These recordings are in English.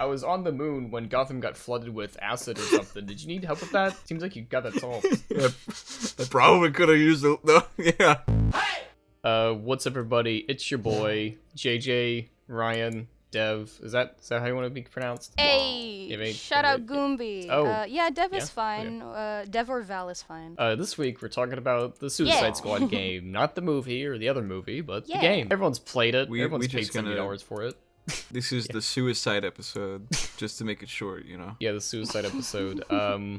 I was on the moon when Gotham got flooded with acid or something. Did you need help with that? Seems like you got that solved. Yeah, I probably could have used it, though. Yeah. What's up, everybody? It's your boy, JJ, Ryan, Dev. Is that how you want to be pronounced? Hey, shout out Goombi. Oh. Yeah, Dev is Yeah? fine. Dev or Val is fine. This week we're talking about the Suicide Squad game. Not the movie or the other movie, but the game. Everyone's played it. Everyone's paid $70 for it. This is the suicide episode, just to make it short, you know? Yeah, the suicide episode.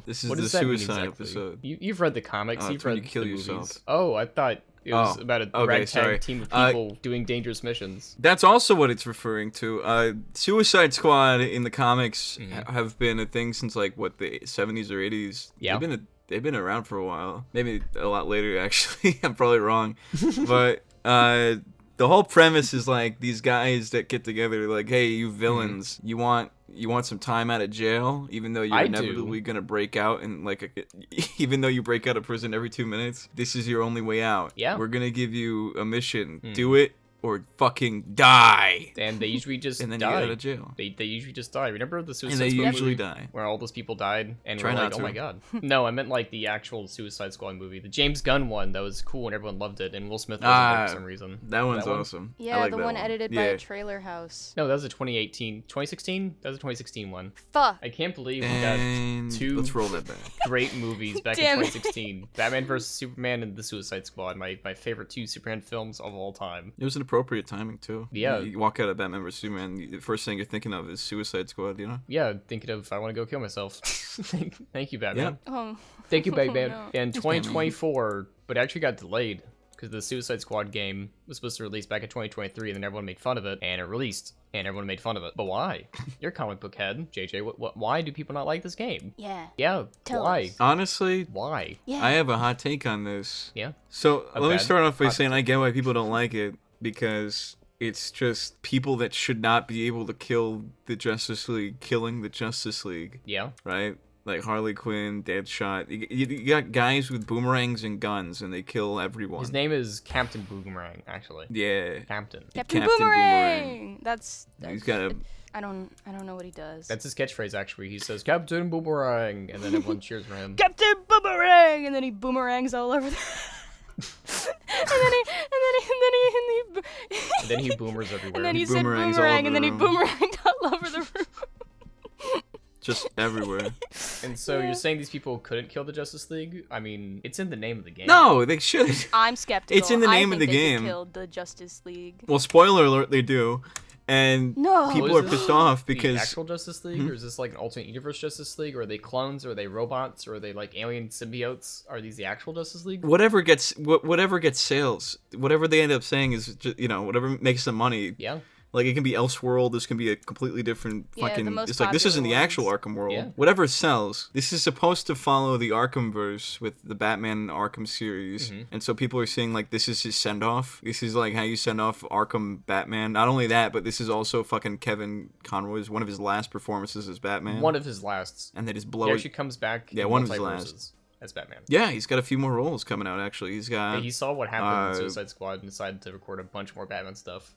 This is what the does that mean suicide exactly? episode. You've read the comics, you've read you kill the yourself. movies. Oh, I thought it was about a ragtag team of people doing dangerous missions. That's also what it's referring to. Suicide Squad in the comics have been a thing since, like, what, the 70s or 80s? Yeah. They've been around for a while. Maybe a lot later, actually. I'm probably wrong. But, the whole premise is like these guys that get together, like, hey, you villains, you want some time out of jail, even though you're inevitably gonna break out, and even though you break out of prison every 2 minutes, this is your only way out. Yeah, we're gonna give you a mission. Do it or fucking die. And they usually just and then die. You get out of jail. They usually just die. Remember the Suicide Squad? And they usually movie die. Where all those people died, and Try we're not like, to. oh my god. No, I meant like the actual Suicide Squad movie, the James Gunn one that was cool and everyone loved it, and Will Smith wasn't there for some reason. That one's awesome. Yeah, I like the that one edited by a trailer house. No, that was a 2016. That was a 2016 one. Fuck. I can't believe we got two let's roll that back. great movies back in 2016. Batman vs Superman and the Suicide Squad, my favorite two Superman films of all time. It was an appropriate timing too. Yeah. You walk out of Batman vs Superman, the first thing you're thinking of is Suicide Squad, you know? Yeah, thinking of I want to go kill myself. Thank you, Batman. Yeah. Oh. Thank you, Batman. No. In 2024, but it actually got delayed because the Suicide Squad game was supposed to release back in 2023, and then everyone made fun of it, and it released, and everyone made fun of it. But why? You're a comic book head, JJ. Why do people not like this game? Yeah. Yeah. Tell why? us. Honestly, why? Yeah. I have a hot take on this. Yeah. So let me start off by saying take. I get why people don't like it, because it's just people that should not be able to kill the Justice League killing the Justice League. Yeah. Right? Like Harley Quinn, Deadshot. You got guys with boomerangs and guns, and they kill everyone. His name is Captain Boomerang, actually. Yeah. Captain Boomerang. That's he's got a. I don't know what he does. That's his catchphrase, actually. He says, Captain Boomerang, and then everyone cheers for him. Captain Boomerang, and then he boomerangs all over the... and then he boomers everywhere. And then he said boomerang, and then he boomeranged all over the room. Just everywhere. And so you're saying these people couldn't kill the Justice League? I mean, it's in the name of the game. No, they should. I'm skeptical. It's in the name of the game. Killed the Justice League. Well, spoiler alert, they do. And people are pissed off because the actual Justice League, or is this like an alternate universe Justice League, or are they clones, or are they robots, or are they like alien symbiotes? Are these the actual Justice League? Whatever gets sales, whatever they end up saying is just, whatever makes them money. Yeah. Like, it can be Elseworld, this can be a completely different fucking... It's like, this isn't the actual Arkham world. Yeah. Whatever sells. This is supposed to follow the Arkhamverse with the Batman Arkham series. And so people are saying, like, this is his send-off. This is, like, how you send off Arkham Batman. Not only that, but this is also fucking Kevin Conroy's, one of his last performances as Batman. One of his lasts. And that is He blowing... actually comes back one in of his multiverses last. As Batman. Yeah, he's got a few more roles coming out, actually. He's got... Yeah, he saw what happened in Suicide Squad and decided to record a bunch more Batman stuff.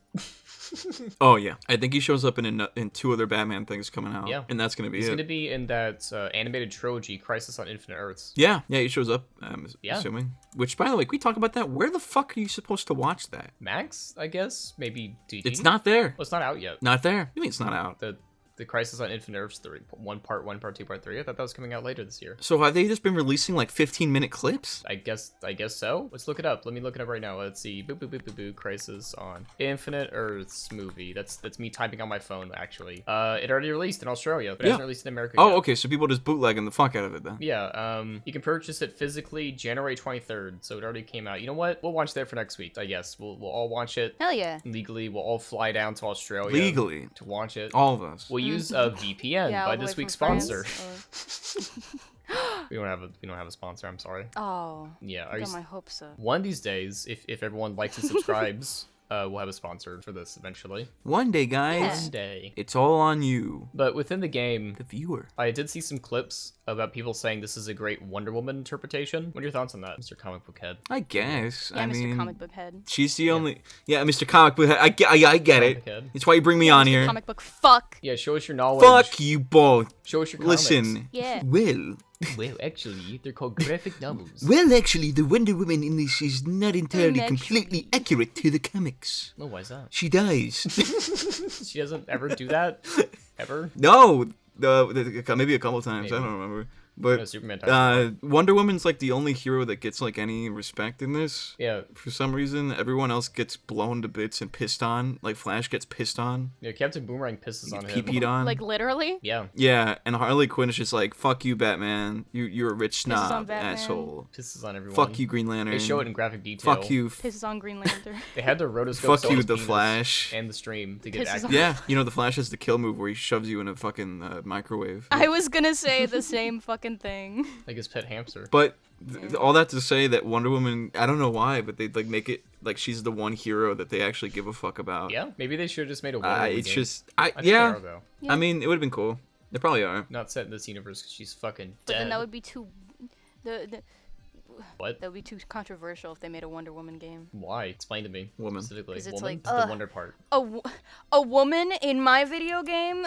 Oh, yeah. I think he shows up in two other Batman things coming out. Yeah. And that's going to be He's it. going to be in that animated trilogy, Crisis on Infinite Earths. Yeah, he shows up, I'm assuming. Which, by the way, can we talk about that? Where the fuck are you supposed to watch that? Max, I guess? Maybe DG? It's not there. Well, it's not out yet. Not there? You mean it's not out? The Crisis on Infinite Earths 3, one part 2, part 3. I thought that was coming out later this year. So have they just been releasing like 15-minute clips? I guess so. Let's look it up. Let me look it up right now. Let's see. Boop, boop, boop, boop, boop. Crisis on Infinite Earths movie. That's me typing on my phone, actually. It already released in Australia, but it hasn't released in America yet. Okay, so people just bootlegging the fuck out of it then. Yeah, you can purchase it physically January 23rd, so it already came out. You know what? We'll watch that for next week, I guess. We'll all watch it. Hell yeah. Legally, we'll all fly down to Australia. Legally. To watch it. All of us. We'll use a VPN by this week's sponsor. We don't have a sponsor, I'm sorry. Oh. Yeah, I got my hopes up. One of these days, if everyone likes and subscribes, we'll have a sponsor for this eventually. One day, guys. One day. It's all on you, But within the game, the viewer. I did see some clips about people saying this is a great Wonder Woman interpretation. What are your thoughts on that, Mr. Comic Book Head? I guess. Yeah, I Mr. mean, Comic Book Head. she's the only. Yeah, Mr. Comic Book Head. I get it. Comic Head. It's why you bring me on here. Comic book fuck. Yeah, show us your knowledge. Fuck you both. Show us your comics. Listen. Yeah. Well. Well, actually, they're called graphic novels. Well, actually, the Wonder Woman in this is not entirely Actually. completely accurate to the comics. Oh, why is that? She dies. She doesn't ever do that? Ever? No, maybe a couple times. I Maybe. don't remember. No, But Superman times. Wonder Woman's like the only hero that gets like any respect in this. Yeah, For some reason, everyone else gets blown to bits and pissed on. Like Flash gets pissed on, yeah, Captain Boomerang pisses on him. peed on. Like literally. Yeah, Yeah, and Harley Quinn is just like, "Fuck you, Batman. You're a rich on snob, Batman. asshole. pisses on everyone. Fuck you, Green Lantern. They show it in graphic detail. Fuck you. Pisses on Green Lantern. They had their rotoscope. Fuck you, the Flash. And the stream to get Pisses access. on- Yeah, you know the Flash has the kill move where he shoves you in a fucking microwave. I was gonna say the same fucking thing. Like his pet hamster. But all that to say that Wonder Woman, I don't know why, but they like make it like she's the one hero that they actually give a fuck about. Yeah, maybe they should have just made a Wonder Woman It's game. just, I think yeah. they are, though. Yeah. I mean, it would have been cool. They probably are. Not set in this universe because she's fucking But dead. then that would be too. What? That would be too controversial if they made a Wonder Woman game. Why? Explain to me. Woman. Specifically. 'Cause it's Woman? like, Just the wonder part. A woman in my video game?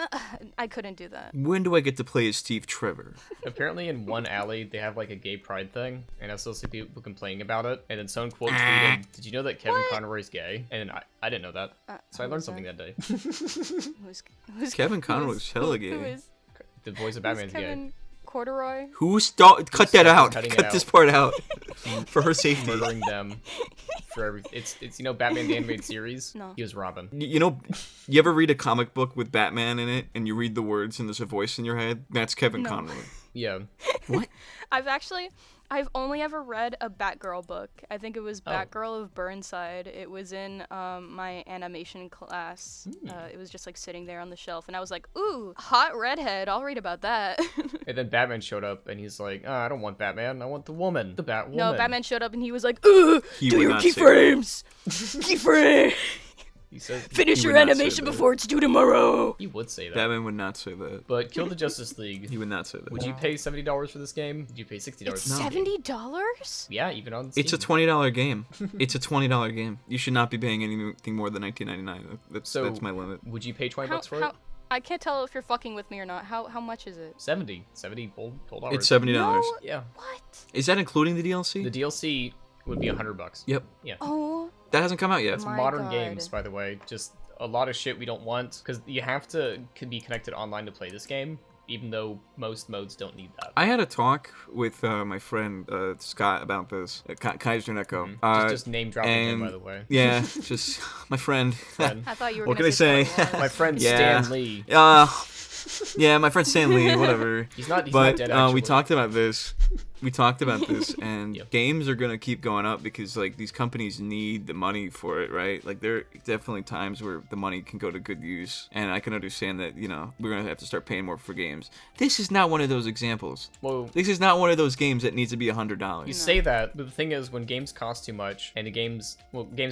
I couldn't do that. When do I get to play as Steve Trevor? Apparently in one alley they have like a gay pride thing, and I still see people complaining about it. And then someone quote tweeted, "Did you know that Kevin Conroy's gay?" And then I didn't know that, so I who learned was something that? that day. Who's Kevin who Conroy is- was hella who gay. is- The voice of who's Batman's gay. Kevin Corduroy? Cut that out. cutting it Cut out. this part out for her safety. Murdering them for every. It's you know Batman the animated series. No. He was Robin. You know, you ever read a comic book with Batman in it, and you read the words, and there's a voice in your head? That's Kevin No. Conroy. Yeah. What? I've only ever read a Batgirl book. I think it was Oh. Batgirl of Burnside. It was in my animation class. Hmm. It was just like sitting there on the shelf, and I was like, "Ooh, hot redhead! I'll read about that." And then Batman showed up, and he's like, I don't want Batman. I want the woman. The Batwoman. No, Batman showed up, and he was like, "Ugh, He do would your not say keyframes, keyframe. He says Finish He your would not say animation that. before it's due tomorrow." he would say that. Batman would not say that. But Kill the Justice League. He would not say that. Would you pay $70 for this game? Would you pay $60 It's for this game? $70. Yeah, even on Steam. It's a $20 game. It's a $20 game. You should not be paying anything more than $19.99. That's my limit. Would you pay 20 How, bucks for how, it? I can't tell if you're fucking with me or not. How much is it? 70 whole dollars. It's $70. No. Yeah. What? Is that including the DLC? The DLC would be $100. Yep. Yeah. Oh. That hasn't come out yet. It's my modern God. games, by the way. Just a lot of shit we don't want because you have to be connected online to play this game, even though most modes don't need that. I had a talk with my friend Scott about this. Kaiser Neko. Just name dropping him, and- by the way. Yeah, just my friend. Friend. I thought you were What gonna can I say? Star Wars. My friend Yeah. Stan Lee. Yeah, my friend Stan Lee, whatever. He's not But dead, actually. we talked about this. And Yep. games are gonna keep going up because like these companies need the money for it, right? Like there are definitely times where the money can go to good use, and I can understand that we're gonna have to start paying more for games. This is not one of those examples. Well, This is not one of those games that needs to be you $100. say that, but the thing is, when games cost too much, and games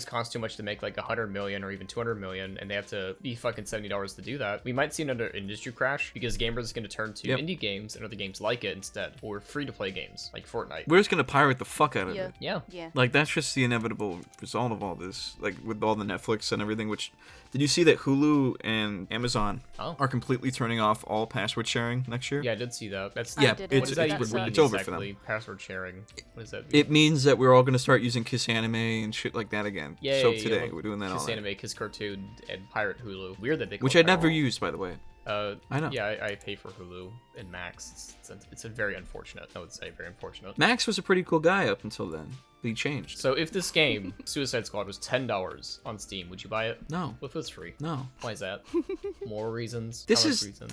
cost too much to make like 100 million or even 200 million, and they have to be fucking $70 to do that, we might see another industry crash because gamers are going to turn to Yep. indie games and other games like it instead, or free-to-play games like Fortnite. We're just gonna pirate the fuck out of Yeah. it. Yeah. Yeah. Like that's just the inevitable result of all this. Like with all the Netflix and everything. Which did you see that Hulu and Amazon Oh. are completely turning off all password sharing next year? Yeah, I did see that. That's Yeah, did what it's does that that even sucks. mean it's over for them. exactly? Password sharing. What does that mean? It means that we're all gonna start using Kiss Anime and shit like that again. Yay, so yeah, today well, we're doing that all. Kiss Anime, Kiss Cartoon, and Pirate Hulu. Weird that they Which call I that never all. used, by the way. I know. Yeah, I pay for Hulu and Max. It's a very unfortunate. I would say very unfortunate. Max was a pretty cool guy up until then. But he changed. So if this game, Suicide Squad, was $10 on Steam, would you buy it? No. What if it was free? No. Why is that? More reasons? This How much is. reasons?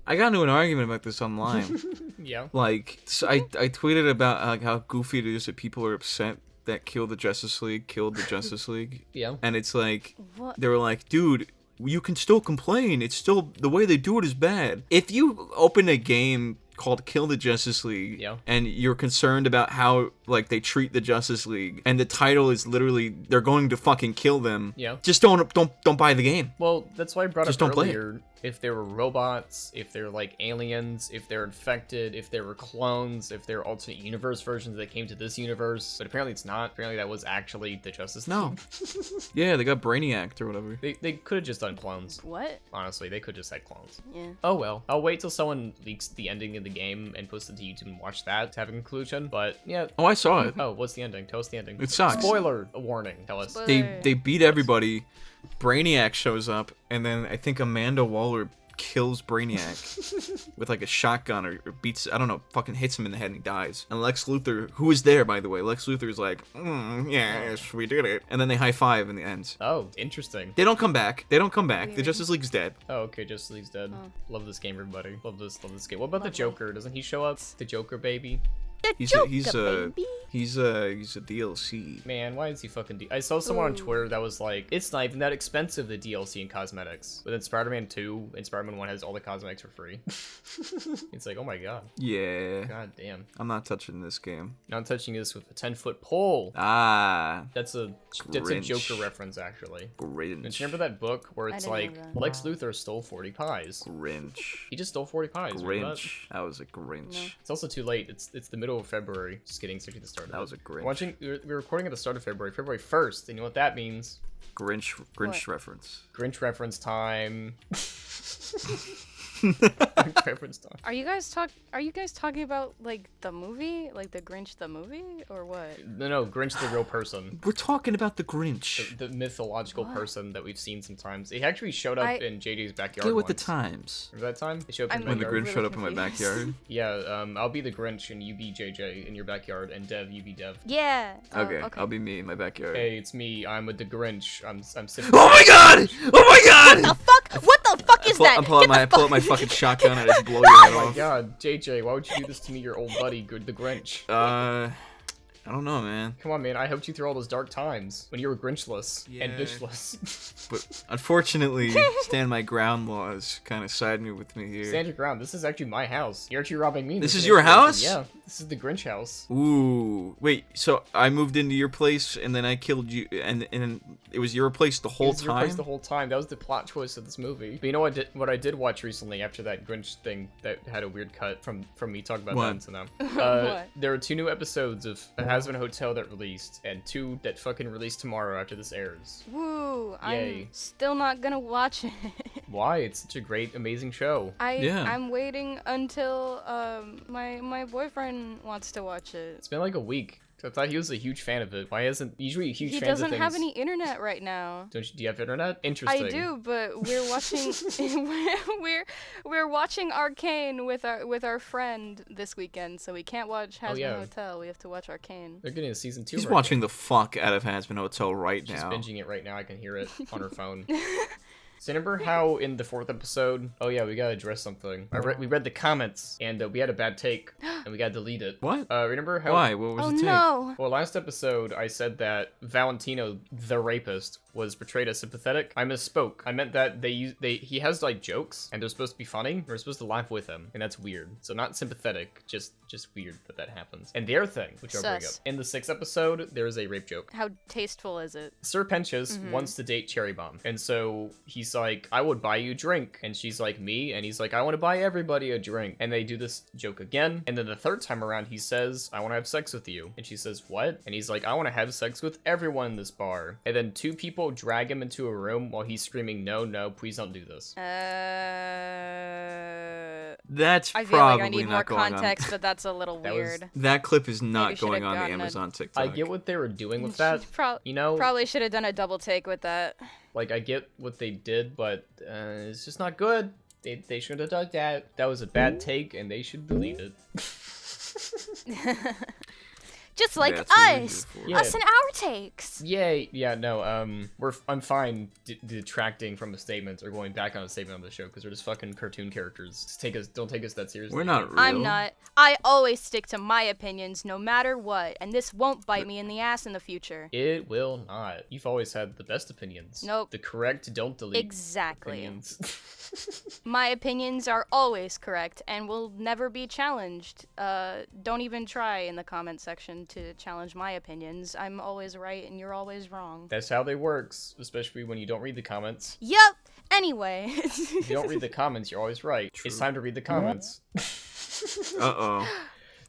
I got into an argument about this online. Yeah. Like, so I tweeted about like how goofy it is that people are upset that Kill the Justice League killed the Justice League. Yeah. And it's like, What? they were like, dude, you can still complain. It's still, the way they do it is bad. If you open a game called Kill the Justice League, Yeah. and you're concerned about how like they treat the Justice League, and the title is literally they're going to fucking kill them. Yeah. Just don't buy the game. Well, that's why I brought Just up don't play it. earlier. If they were robots, if they're like aliens, if they're infected, if they were clones, if they're alternate universe versions that came to this universe. But apparently it's not. Apparently that was actually the Justice League. No. Yeah, they got Brainiac or whatever. They could have just done clones. What? Honestly, they could just had clones. Yeah. Oh well. I'll wait till someone leaks the ending of the game and posts it to YouTube and watch that to have a conclusion. But yeah. Oh, I saw it. Oh, what's the ending? Tell us the ending. It sucks. Spoiler warning. Tell us. They beat everybody. Brainiac shows up, and then I think Amanda Waller kills Brainiac with like a shotgun or beats, I don't know, fucking hits him in the head and he dies. And Lex Luthor, who is there by the way, Lex Luthor's like, yes, we did it. And then they high five in the end. Oh, interesting. They don't come back. The Weird. Justice League's dead. Oh, okay, Justice League's dead. Oh. Love this game, everybody. Love this game. What about the Lovely. Joker? Doesn't he show up? The Joker baby? He's a DLC. Man, why is he fucking I saw someone on Twitter that was like, it's not even that expensive, the DLC and cosmetics. But then Spider-Man 2 and Spider-Man 1 has all the cosmetics for free. It's like, oh my god. Yeah. God damn. I'm not touching this game. Not touching this with a 10-foot pole. Ah. That's a Grinch. Joker reference, actually. Grinch. Don't you remember that book where it's didn't like, know that. Lex Luthor stole 40 pies? Grinch. He just stole 40 pies. remember that? Grinch. That was a Grinch. No. It's also too late. It's the middle of February. Just kidding. Straight to the start. of That it. was a Grinch. We're recording at the start of February, February 1st, and you know what that means? Grinch What? reference. Grinch reference time. Grinch reference time. Are you guys talking about like the movie, like the Grinch the movie, or what? No, Grinch the real person. We're talking about the Grinch. The mythological What? person that we've seen sometimes. He actually showed up I- in JJ's backyard Get with the once. times. Remember that time? He showed up in I'm my When the backyard. Grinch showed up in my confused. backyard. Yeah, I'll be the Grinch and you be JJ in your backyard, and Dev, you be Dev. Yeah. Oh, Okay, I'll be me in my backyard. Hey, it's me. I'm with the Grinch. I'm sitting. Oh my god! Oh my god! The fuck? What the fuck is that? I pull Get out the my fuck- fucking shotgun and I just blow your head Oh my off. god, JJ, why would you do this to me, your old buddy, the Grinch? I don't know, man. Come on, man. I helped you through all those dark times when you were Grinchless and Yeah. bitchless. But unfortunately, stand my ground laws kind of side me with me here. Stand your ground. This is actually my house. You're actually robbing me. in This is situation. your house? Yeah. This is the Grinch house. Ooh, wait. So I moved into your place and then I killed you, and it was your place the It whole was your place time. the whole time. That was the plot twist of this movie. But you know what I did watch recently after that Grinch thing that had a weird cut from me talking about What? that until now. What? There are 2 new episodes of Hazbin Hotel that released, and 2 that fucking release tomorrow after this airs. Woo! Yay. I'm still not gonna watch it. Why? It's such a great, amazing show. Yeah. I'm waiting until my boyfriend wants to watch it. It's been like a week. I thought he was a huge fan of it. Why hasn't usually huge He fans doesn't of things? have any internet right now. Do you have internet? Interesting. I do, but we're watching we're watching Arcane with our friend this weekend, so we can't watch Hazbin yeah. Hotel. We have to watch Arcane. They're getting a season 2. He's right watching the fuck out of Hazbin Hotel right now. She's now. binging it right now. I can hear it on her phone. So remember how in the 4th episode? Oh yeah, we gotta address something. We read the comments and we had a bad take and we gotta delete it. What? Remember how? Why? What was Oh the take? no! Well, last episode I said that Valentino, the rapist, was portrayed as sympathetic. I misspoke. I meant that he has like jokes and they're supposed to be funny. We're supposed to laugh with him, and that's weird. So not sympathetic, just weird that happens. And the other thing, which I'll bring up, Sus. in the 6th episode, there is a rape joke. How tasteful is it? Sir Penches wants to date Cherry Bomb, and so he's like, I would buy you a drink, and she's like, me, and he's like, I want to buy everybody a drink, and they do this joke again, and then the 3rd time around he says, I want to have sex with you, and she says, what? And he's like, I want to have sex with everyone in this bar, and then 2 people drag him into a room while he's screaming, no, please don't do this. That's I feel probably like I need more not going context, but that's a little That was- weird. That clip is Maybe not should've going on the gotten a- Amazon TikTok. I get what they were doing with that, you know? Probably should have done a double take with that. Like, I get what they did, but it's just not good. They should have done that. That was a bad take, and they should delete it. Just like that's what we're here us. for. Yeah. Us and our takes. Yay! Yeah, no. I'm fine detracting from a statement or going back on a statement on the show because we're just fucking cartoon characters. Don't take us that seriously. We're not real. I'm not. I always stick to my opinions no matter what, and this won't bite me in the ass in the future. It will not. You've always had the best opinions. Nope. The correct, don't delete Exactly. opinions. My opinions are always correct and will never be challenged. Don't even try in the comment section to challenge my opinions. I'm always right and you're always wrong. That's how they works, especially when you don't read the comments. Yup. Anyway. If you don't read the comments, you're always right. True. It's time to read the comments. Uh-oh.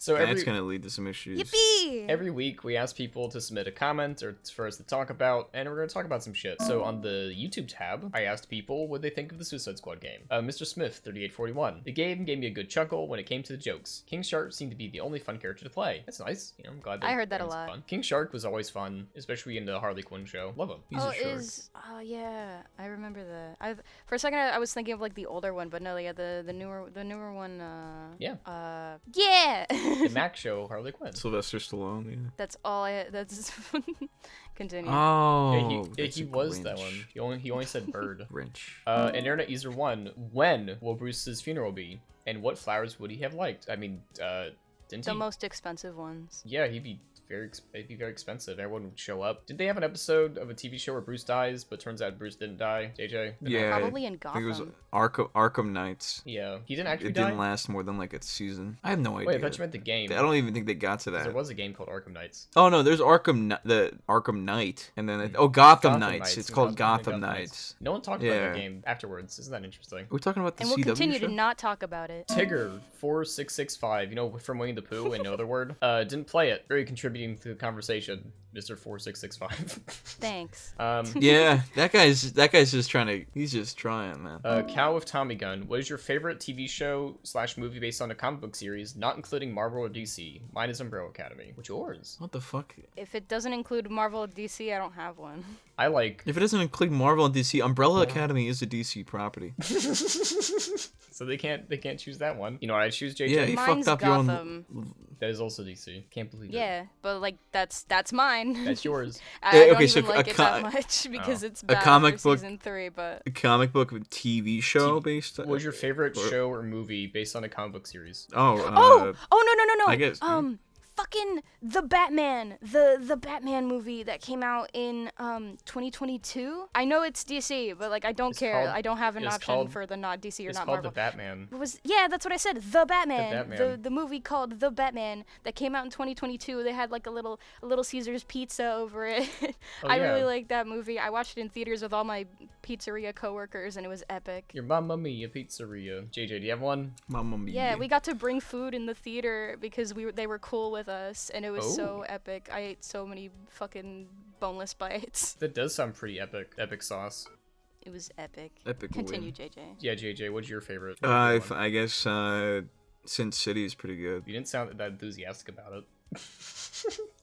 So That's gonna lead to some issues. Yippee! every week we ask people to submit a comment or for us to talk about, and we're going to talk about some shit. So on the YouTube tab, I asked people what they think of the Suicide Squad game. Mr. Smith 3841. The game gave me a good chuckle when it came to the jokes. King Shark seemed to be the only fun character to play. That's nice. You know, I'm glad. I heard that a game's lot. Fun. King Shark was always fun, especially in the Harley Quinn show. Love him. He's a shark. Oh yeah, I remember that. For a second I was thinking of like the older one, but no, yeah, the newer one. Yeah. Yeah. The Mac show Harley Quinn. Sylvester Stallone. Yeah. That's all I. That's continue. Oh. He was that one. He only said bird. Grinch. And Internet User 1, when will Bruce's funeral be? And what flowers would he have liked? I mean, didn't The he? most expensive ones. Yeah, it'd be very expensive. Everyone would show up. Did they have an episode of a TV show where Bruce dies, but turns out Bruce didn't die? JJ? Yeah. Probably in I think it was Gotham. Arkham Knights. Yeah, he didn't actually It die. didn't last more than like a season. I have no idea. Wait, I thought you meant the game. I don't even think they got to 'Cause that. There was a game called Arkham Knights. Oh no, there's the Arkham Knight, and then Gotham Gotham Knights. It's and called Gotham Gotham Knights. Knights. No one talked about Yeah. that game afterwards. Isn't that interesting? We're talking about the And we'll CW continue show? to not talk about it. Tigger 4665, you know, from Winnie the Pooh and No Other Word, didn't play it. Very contributing to the conversation, Mr. 4665. Thanks. Yeah, that guy's just trying to. He's just trying, man. Cow with Tommy Gun. What is your favorite TV show / movie based on a comic book series, not including Marvel or DC? Mine is Umbrella Academy. What's yours? What the fuck? If it doesn't include Marvel or DC, I don't have one. I like. If it doesn't include Marvel and DC, Umbrella Academy is a DC property. So they can't choose that one. You know what I choose, JJ? Yeah, you Mine's fucked up your Gotham. own. That is also DC. Can't believe it. Yeah, but like that's mine. That's yours. I Yeah, don't okay, even so like a it that much because it's bad comic for book- season 3, but A comic book TV show based. What was your favorite or- show or movie based on a comic book series? Oh. no. I guess- Fucking the Batman, the Batman movie that came out in 2022. I know it's DC, but like I don't care. called- I don't have an it's option called- for the not DC or It's not called Marvel. The Batman. That's what I said. The Batman. Batman. The movie called The Batman that came out in 2022. They had like a little Caesar's pizza over it. Oh, I yeah. really liked that movie. I watched it in theaters with all my pizzeria coworkers, and it was epic. Your Mamma Mia Pizzeria. JJ, do you have one? Mamma Mia. Yeah, we got to bring food in the theater because they were cool with us, and it was so epic. I ate so many fucking boneless bites. That does sound pretty epic. Epic sauce. It was epic. Epic Continue, win. JJ. Yeah, JJ, what's your favorite? I guess Sin City is pretty good You didn't sound that enthusiastic about it.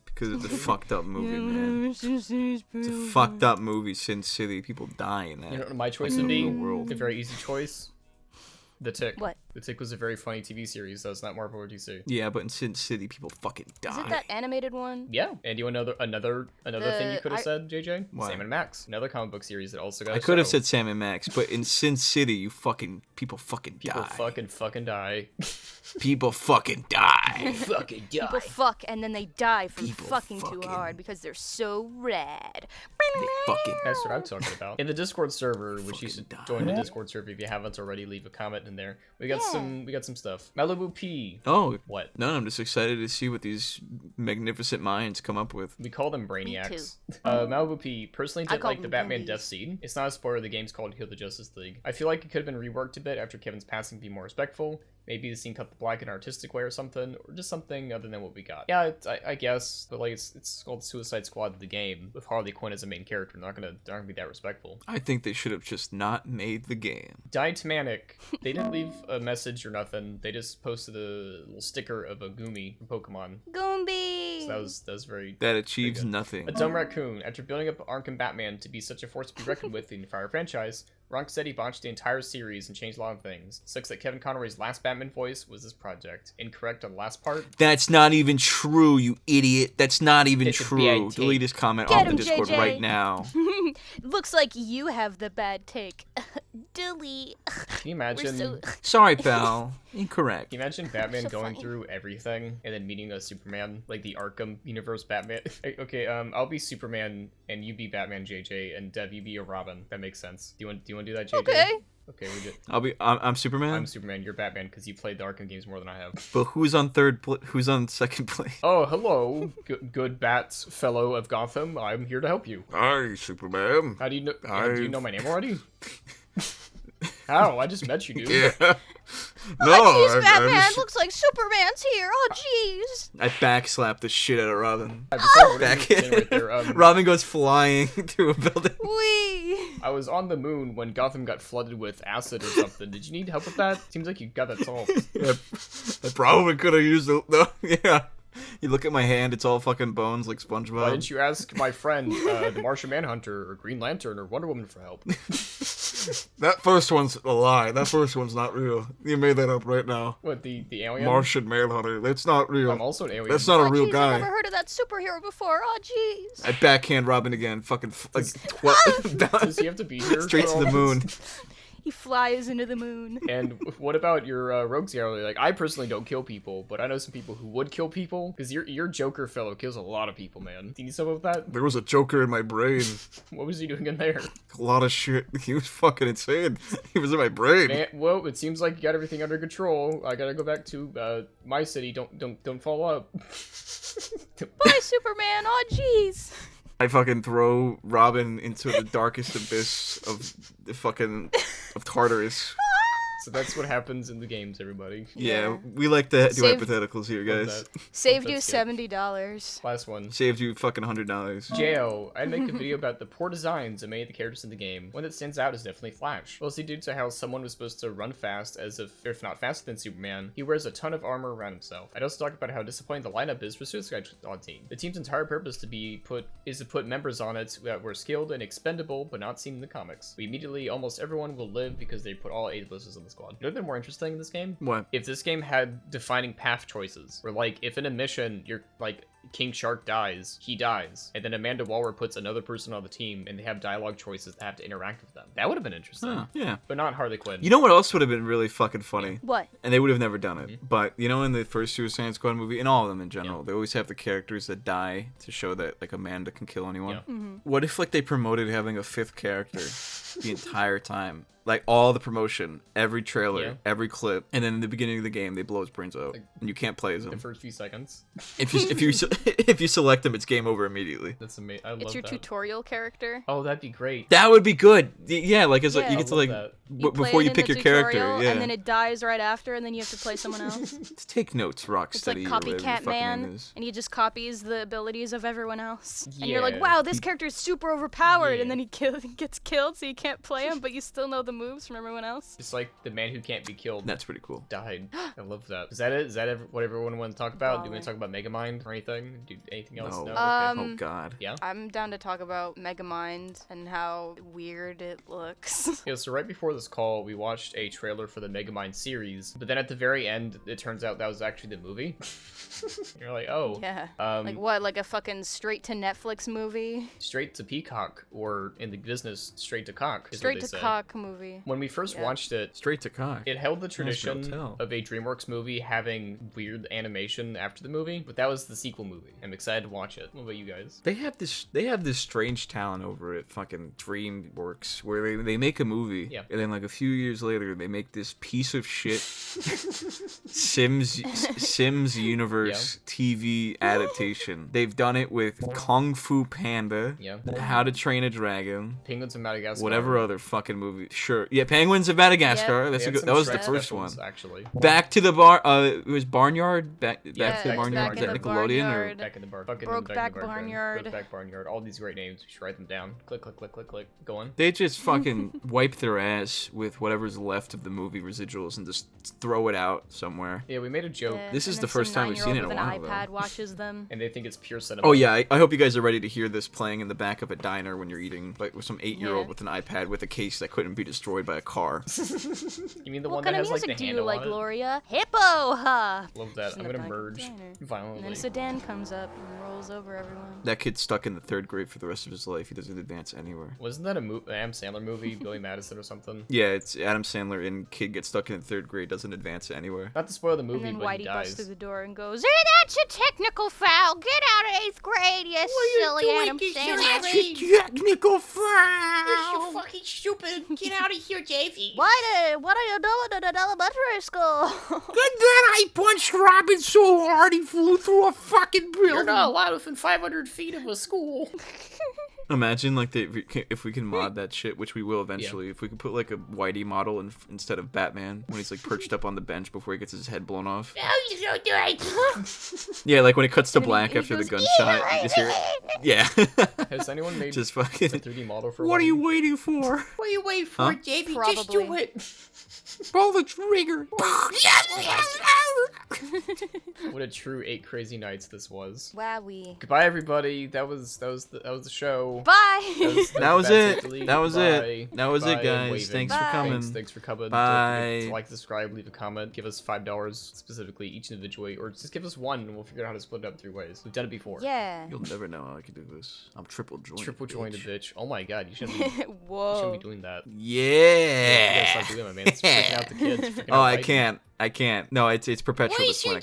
because it's a fucked up movie, man. It's a fucked up movie, Sin City. People die in that. You know what my choice would be? The world. A very easy choice. The Tick. What? The Tick was a very funny TV series, so it's not Marvel or DC. Yeah, but in Sin City, people fucking die. Is it that animated one? Yeah, and you know another thing you could have said, JJ? What? Sam and Max, another comic book series that also got. I a could have show. said Sam and Max, but in Sin City, people fucking People die. fucking die. People fucking die. fucking die. People fuck and then they die from People fucking too fucking- hard because they're so rad. They fucking. That's what I'm talking about. In the Discord server, which you Fucking should die. join the Discord server if you haven't already, leave a comment in there. We got some stuff. Malibu P. Oh, What? no, I'm just excited to see what these magnificent minds come up with. We call them Brainiacs. Malibu P personally I didn't call like the them Batman boobies. death scene. It's not a spoiler, the game's called Kill the Justice League. I feel like it could have been reworked a bit after Kevin's passing to be more respectful. Maybe the scene cut the black in an artistic way or something, or just something other than what we got. Yeah, I guess, but like it's called Suicide Squad the game with Harley Quinn as a main character. They're not gonna be that respectful. I think they should have just not made the game. Dietmanic. They didn't leave a message or nothing. They just posted a little sticker of a Goomy from Pokemon. Goombi! So that was very. That achieves good. nothing. A dumb raccoon. After building up Arkham Batman to be such a force to be reckoned with in the Fire franchise, Rocksteady botched the entire series and changed a lot of things. Sucks that Kevin Conroy's last Batman voice was this project. Incorrect on the last part. That's not even true, you idiot. That's not even It's a true. bad take. Delete his comment Get off the him, Discord JJ. right now. Looks like you have the bad take. Delete. Can you imagine? so- Sorry, pal. Incorrect. Can you imagine Batman So going funny. through everything and then meeting a Superman, like the Arkham universe Batman? Okay, I'll be Superman and you be Batman, JJ, and Dev, you be a Robin. That makes sense. Do you want to do that, JJ? Okay. Okay, we did. I'm Superman. I'm Superman. You're Batman because you played the Arkham games more than I have. But who's on who's on second place? Oh, hello, good bats fellow of Gotham. I'm here to help you. Hi, Superman. How do you know? Do you know my name already? How? I just met you, dude. Yeah. Oh, jeez, Batman. Looks like Superman's here. Oh, jeez. I backslap the shit out of Robin. I was Back saying right there, Robin goes flying through a building. Wee. I was on the moon when Gotham got flooded with acid or something. Did you need help with that? Seems like you got that solved. I probably could have used it. No, yeah. You look at my hand, it's all fucking bones like SpongeBob. Why didn't you ask my friend, the Martian Manhunter, or Green Lantern, or Wonder Woman for help? That first one's a lie. That first one's not real. You made that up right now. What, the alien? Martian Manhunter. That's not real. I'm also an alien. That's not a Oh, real jeez, guy. I've never heard of that superhero before. Oh, jeez. I backhand Robin again. Fucking Does he have to be here? straight for to all the this? moon. He flies into the moon. And what about your rogues gallery? Like, I personally don't kill people, but I know some people who would kill people. Because your Joker fellow kills a lot of people, man. Do you need some of that? There was a Joker in my brain. What was he doing in there? A lot of shit. He was fucking insane. He was in my brain. Man, well, it seems like you got everything under control. I gotta go back to my city. Don't fall up. Bye, Superman. Oh, jeez. I fucking throw Robin into the darkest abyss of the fucking of Tartarus. So that's what happens in the games, everybody. Yeah, Yeah. we like to do Save- hypotheticals here, Love guys. that. Saved you That's good. $70. Last one. Saved you fucking $100. JO, I'd make a video about the poor designs of many of the characters in the game. One that stands out is definitely Flash. Mostly due to how someone was supposed to run fast, as if not faster than Superman. He wears a ton of armor around himself. I'd also talk about how disappointing the lineup is for Suicide Squad team. The team's entire purpose is to put members on it that were skilled and expendable, but not seen in the comics. Almost everyone will live because they put all 8 of those in the squad. You know what's more interesting in this game? What? If this game had defining path choices, where like if in a mission you're like King Shark dies, he dies, and then Amanda Waller puts another person on the team and they have dialogue choices that have to interact with them. That would have been interesting. Huh, yeah. But not Harley Quinn. You know what else would have been really fucking funny? What? And they would have never done it. But, you know, in the first Suicide Squad movie, in all of them in general, they always have the characters that die to show that, like, Amanda can kill anyone. Yeah. What if, like, they promoted having a 5th character the entire time? Like, all the promotion, every trailer, Yeah. every clip, and then in the beginning of the game, they blow his brains out, and you can't play as The him. first few seconds. If you select him, it's game over immediately. That's amazing. I love It's your that. tutorial character. Oh, that'd be great. That would be good. Yeah, like, it's like Yeah. you I get to, love like, that. You play before it you in pick the your character, tutorial, yeah. and then it dies right after, and then you have to play someone else. Let's take notes, Rocksteady. It's like or whatever your Copycat fucking name Man, is. and he just copies the abilities of everyone else. And you're like, Yeah. wow, this character is super overpowered, Yeah. and then he gets killed, so you can't play him, but you still know the moves from everyone else. Just like the man who can't be killed. That's pretty cool. Died. I love that. Is that it? Is that what everyone wants to talk about? Do we Baller. want to talk about Megamind or anything? Do anything else? No. No. Um, Oh God. Yeah. I'm down to talk about Megamind and how weird it looks. Yeah, so right before this call, we watched a trailer for the Megamind series, but then at the very end, it turns out that was actually the movie. You're like, oh, Yeah. Um, Like what? Like a fucking straight to Netflix movie? straight to Peacock, or in the business, straight to cock. Is Straight what to they say. cock movie. When we first Yeah. watched it, Straight to cock. it held the tradition Hotel. of a DreamWorks movie having weird animation after the movie, but that was the sequel movie. I'm excited to watch it. What about you guys? They have this strange talent over at fucking DreamWorks where they make a movie, Yeah. and then like a few years later they make this piece of shit Sims Universe TV adaptation. They've done it with Kung Fu Panda, Yeah. How to Train a Dragon, Penguins of Madagascar. whatever other fucking movie. Sure, yeah, Penguins of Madagascar. Yep. That's They a had good, some that was the Shrek first one. specials, actually. Back to the bar. It was Barnyard. Back to Yeah, the Barnyard. Back Is in that the Nickelodeon Barnyard. Back in the bar. Fucking Brokeback back in the bar. Barnyard. Brokeback Barnyard. All these great names. We should write them down. Click, click, click, click, click. Go on. They just fucking wipe their ass with whatever's left of the movie residuals and just throw it out somewhere. Yeah, we made a joke. Yeah, This is and the then first some time we've seen it in a 9-year-old while, with though. an iPad watches them. And they think it's pure cinema. Oh yeah, I hope you guys are ready to hear this playing in the back of a diner when you're eating, like with some 8-year-old Yeah. with an iPad with a case that couldn't be destroyed by a car. You mean the What one that kind of has like the music do you handle like, on it? Gloria? Hippo, huh? Love that. Just I'm in the gonna back of the merge diner. violently. And then a sedan comes up and rolls over everyone. That kid's stuck in the 3rd grade for the rest of his life. He doesn't advance anywhere. Wasn't that a Adam Sandler movie, Billy Madison or something? Yeah, it's Adam Sandler and kid gets stuck in the 3rd grade, doesn't advance anywhere. Not to spoil the And movie, then but he Whitey busts dies. through the door and goes, that's a technical foul. Get out of 8th grade, you silly Adam Sandler. Technical foul! fucking stupid. Get out of here, Davey. What are you doing in an elementary school? Good that I punched Robin so hard he flew through a fucking building. You're not allowed within 500 feet of a school. Imagine like if we can mod that shit, which we will eventually. If we could put like a Whitey model instead of Batman when he's like perched up on the bench before he gets his head blown off. Yeah, like when it cuts to black he after the goes, gunshot, you just hear it. Yeah. Has anyone made Just a fucking. 3D model for What are you one? waiting for? What are you waiting for, Huh? Davey? Probably. Just do it. Pull the trigger. What a true 8 crazy nights this was. Wowie. Goodbye, everybody. That was the show. Bye. That was it. BadTakeDelete. That was Goodbye. it. That was it, Goodbye and guys. waving. Thanks for Bye. coming. Thanks for coming. Bye. Don't forget to like, subscribe, leave a comment, give us $5 specifically each individually, or just give us one and we'll figure out how to split it up 3 ways. We've done it before. Yeah. You'll never know how I can do this. I'm triple jointed. Triple jointed bitch. Oh my god, you shouldn't be, Whoa. be doing that. Yeah. You gotta stop doing that, man. It's freaking out the kids. Freaking Oh, out I Mike. can't. I can't. No, it's perpetual. What This is one. he I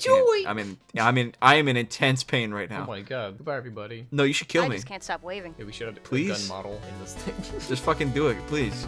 can't. doing? I am in intense pain right Oh now. my god. Goodbye, everybody. No, you should kill I me. just can't stop waving. Yeah, we should have a Please? gun model in this thing. Just fucking do it, please.